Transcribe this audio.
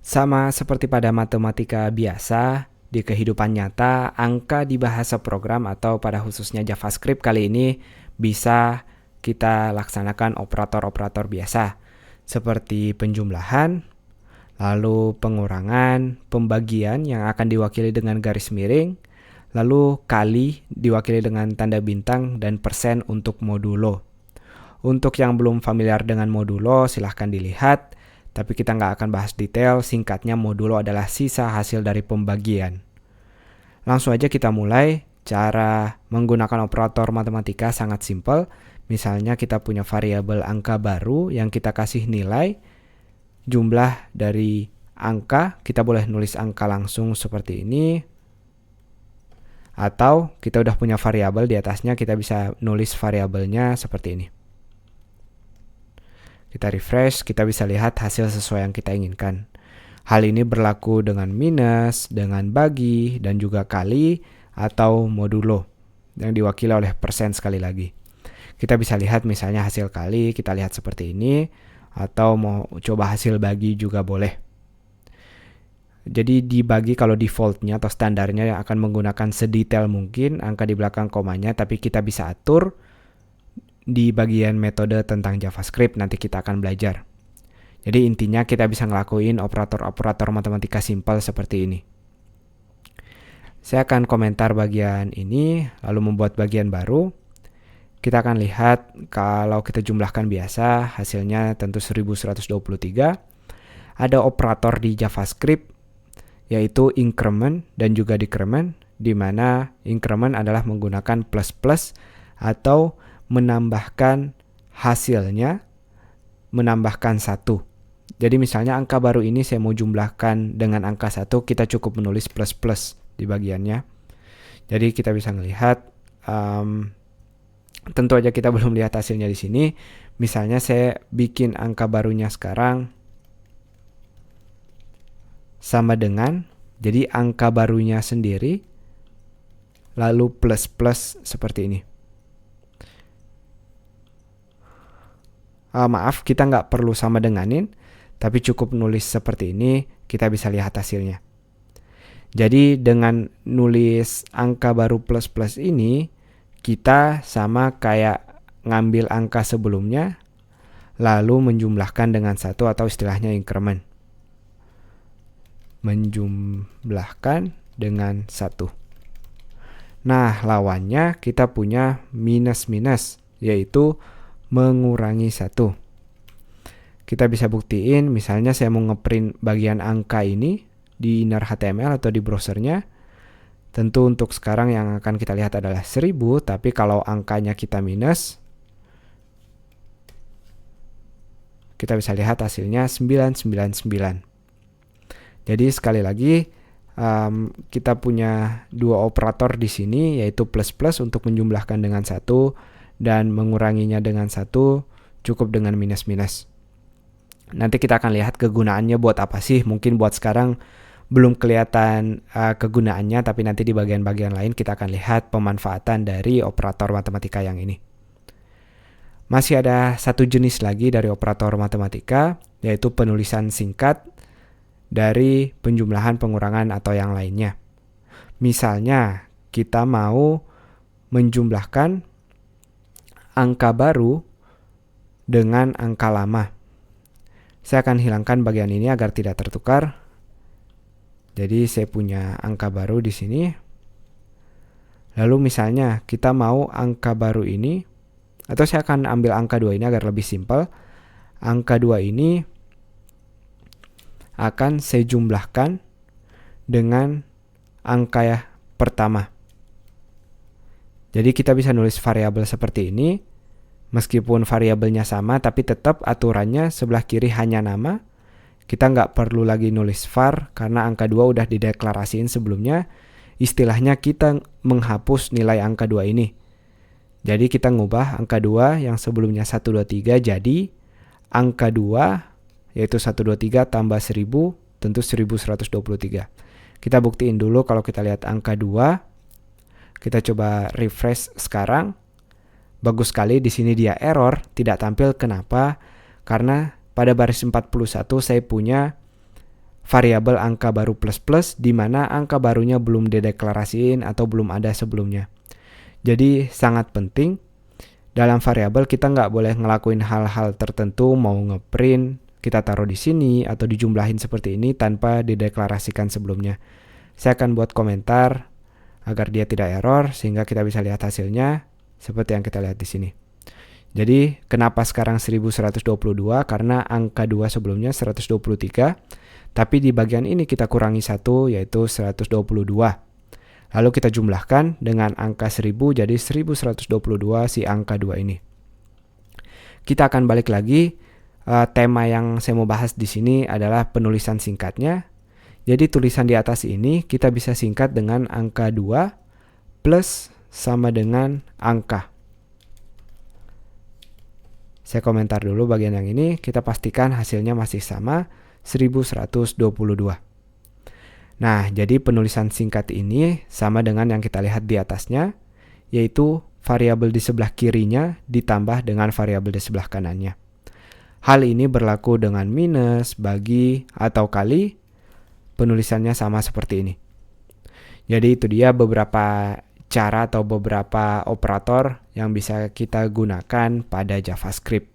Sama seperti pada matematika biasa, di kehidupan nyata, angka di bahasa program atau pada khususnya JavaScript kali ini bisa kita laksanakan operator-operator biasa, seperti penjumlahan, lalu pengurangan, pembagian yang akan diwakili dengan garis miring, lalu kali diwakili dengan tanda bintang, dan persen untuk modulo. Untuk yang belum familiar dengan modulo, silahkan dilihat. Tapi kita nggak akan bahas detail, singkatnya modulo adalah sisa hasil dari pembagian. Langsung aja kita mulai. Cara menggunakan operator matematika sangat simpel. Misalnya kita punya variabel angka baru yang kita kasih nilai, jumlah dari angka, kita boleh nulis angka langsung seperti ini. Atau kita udah punya variabel di atasnya, kita bisa nulis variabelnya seperti ini. Kita refresh, kita bisa lihat hasil sesuai yang kita inginkan. Hal ini berlaku dengan minus, dengan bagi, dan juga kali atau modulo yang diwakili oleh persen sekali lagi. Kita bisa lihat misalnya hasil kali, kita lihat seperti ini, atau mau coba hasil bagi juga boleh. Jadi dibagi kalau defaultnya atau standarnya akan menggunakan sedetail mungkin angka di belakang komanya, tapi kita bisa atur di bagian metode tentang JavaScript, nanti kita akan belajar. Jadi intinya kita bisa ngelakuin operator-operator matematika simpel seperti ini. Saya akan komentar bagian ini, lalu membuat bagian baru. Kita akan lihat kalau kita jumlahkan biasa, hasilnya tentu 1123. Ada operator di JavaScript, yaitu increment dan juga decrement, di mana increment adalah menggunakan plus atau menambahkan hasilnya, menambahkan 1. Jadi misalnya angka baru ini saya mau jumlahkan dengan angka 1, kita cukup menulis plus di bagiannya. Jadi kita bisa melihat, tentu aja kita belum lihat hasilnya di sini. Misalnya saya bikin angka barunya sekarang sama dengan, jadi angka barunya sendiri, lalu plus seperti ini. Maaf, kita nggak perlu sama denganin, tapi cukup nulis seperti ini, kita bisa lihat hasilnya. Jadi dengan nulis angka baru plus ini, kita sama kayak ngambil angka sebelumnya, lalu menjumlahkan dengan 1 atau istilahnya increment. Menjumlahkan dengan 1. Nah, lawannya kita punya minus, yaitu mengurangi 1. Kita bisa buktiin, misalnya saya mau ngeprint bagian angka ini di inner HTML atau di browsernya. Tentu untuk sekarang yang akan kita lihat adalah 1000, tapi kalau angkanya kita minus, kita bisa lihat hasilnya 999. Jadi sekali lagi, kita punya dua operator di sini, yaitu plus untuk menjumlahkan dengan 1 dan menguranginya dengan 1 cukup dengan minus. Nanti kita akan lihat kegunaannya buat apa sih. Mungkin buat sekarang belum kelihatan kegunaannya, tapi nanti di bagian-bagian lain kita akan lihat pemanfaatan dari operator matematika yang ini. Masih ada satu jenis lagi dari operator matematika, yaitu penulisan singkat dari penjumlahan, pengurangan, atau yang lainnya. Misalnya kita mau menjumlahkan angka baru dengan angka lama. Saya akan hilangkan bagian ini agar tidak tertukar. Jadi saya punya angka baru di sini. Lalu misalnya kita mau angka baru ini, atau saya akan ambil angka 2 ini agar lebih simpel. Angka 2 ini akan saya jumlahkan dengan angka pertama. Jadi kita bisa nulis variabel seperti ini, meskipun variabelnya sama, tapi tetap aturannya sebelah kiri hanya nama. Kita nggak perlu lagi nulis var, karena angka 2 udah dideklarasiin sebelumnya. Istilahnya kita menghapus nilai angka 2 ini. Jadi kita ngubah angka 2 yang sebelumnya 123 jadi angka 2, yaitu 123 tambah 1000, tentu 1123. Kita buktiin dulu kalau kita lihat angka 2. Kita coba refresh sekarang. Bagus sekali, di sini dia error, tidak tampil. Kenapa? Karena pada baris 41 saya punya variabel angka baru plus di mana angka barunya belum dideklarasiin atau belum ada sebelumnya. Jadi sangat penting dalam variabel kita nggak boleh ngelakuin hal-hal tertentu, mau ngeprint, kita taruh di sini atau dijumlahin seperti ini tanpa dideklarasikan sebelumnya. Saya akan buat komentar agar dia tidak error sehingga kita bisa lihat hasilnya seperti yang kita lihat di sini. Jadi kenapa sekarang 1122? Karena angka 2 sebelumnya 123, tapi di bagian ini kita kurangi 1 yaitu 122. Lalu kita jumlahkan dengan angka 1000 jadi 1122 si angka 2 ini. Kita akan balik lagi, tema yang saya mau bahas di sini adalah penulisan singkatnya. Jadi tulisan di atas ini kita bisa singkat dengan angka 2 plus sama dengan angka. Saya komentar dulu bagian yang ini, kita pastikan hasilnya masih sama, 1122. Nah, jadi penulisan singkat ini sama dengan yang kita lihat di atasnya, yaitu variabel di sebelah kirinya ditambah dengan variabel di sebelah kanannya. Hal ini berlaku dengan minus, bagi, atau kali, penulisannya sama seperti ini. Jadi itu dia beberapa cara atau beberapa operator yang bisa kita gunakan pada JavaScript.